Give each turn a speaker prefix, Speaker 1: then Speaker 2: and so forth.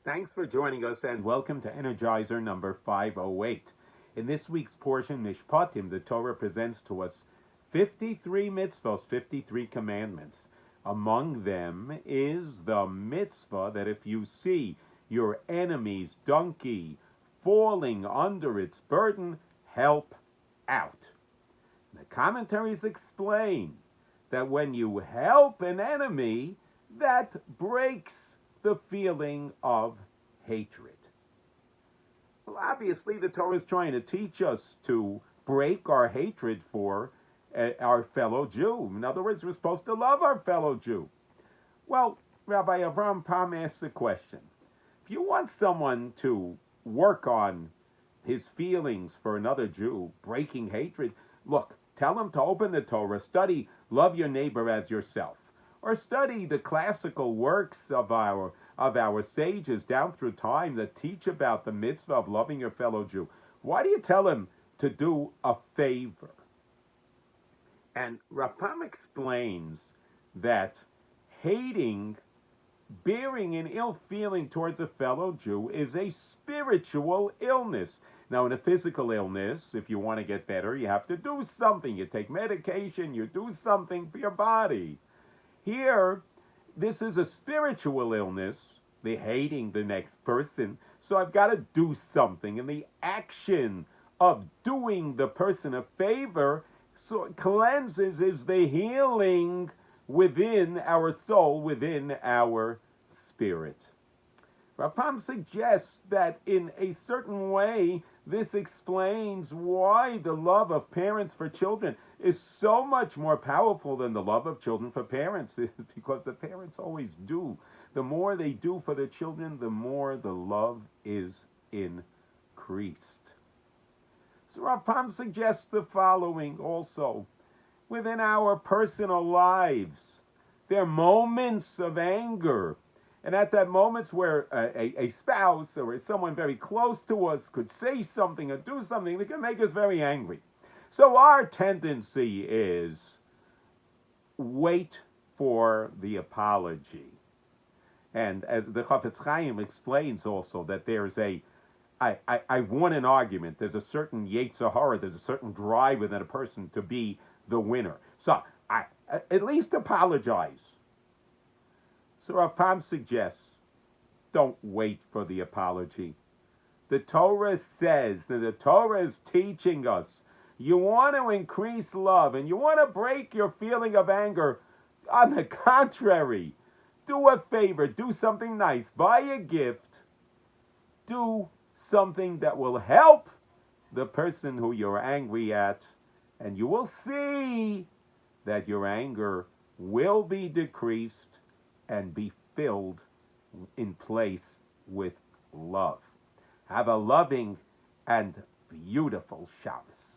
Speaker 1: Thanks for joining us and welcome to Energizer number 508. In this week's portion, Mishpatim, the Torah presents to us 53 mitzvahs, 53 commandments. Among them is the mitzvah that if you see your enemy's donkey falling under its burden, help out. The commentaries explain that when you help an enemy, that breaks the feeling of hatred. Well, obviously, the Torah is trying to teach us to break our hatred for our fellow Jew. In other words, we're supposed to love our fellow Jew. Well, Rabbi Avram Pam asks the question, if you want someone to work on his feelings for another Jew, breaking hatred, look, tell him to open the Torah, study love your neighbor as yourself, or study the classical works of our sages down through time that teach about the mitzvah of loving your fellow Jew. Why do you tell him to do a favor? And Rapam explains that hating, bearing an ill feeling towards a fellow Jew is a spiritual illness. Now, in a physical illness, if you want to get better, you have to do something. You take medication, you do something for your body. Here, this is a spiritual illness, the hating the next person, so I've got to do something. And the action of doing the person a favor so cleanses, is the healing within our soul, within our spirit. Rapam suggests that in a certain way, this explains why the love of parents for children is so much more powerful than the love of children for parents. It's because the parents always do. The more they do for their children, the more the love is increased. So Rapam suggests the following also. Within our personal lives, there are moments of anger. And at that moments where a spouse or someone very close to us could say something or do something that can make us very angry. So our tendency is wait for the apology. And as the Chafetz Chaim explains also that there's I won an argument. There's a certain Yetzer Hara, there's a certain drive within a person to be the winner. So I at least apologize. So Rav Pam suggests, don't wait for the apology. The Torah says, that the Torah is teaching us, you want to increase love and you want to break your feeling of anger. On the contrary, do a favor, do something nice, buy a gift, do something that will help the person who you're angry at, and you will see that your anger will be decreased and be filled in place with love. Have a loving and beautiful Shabbos.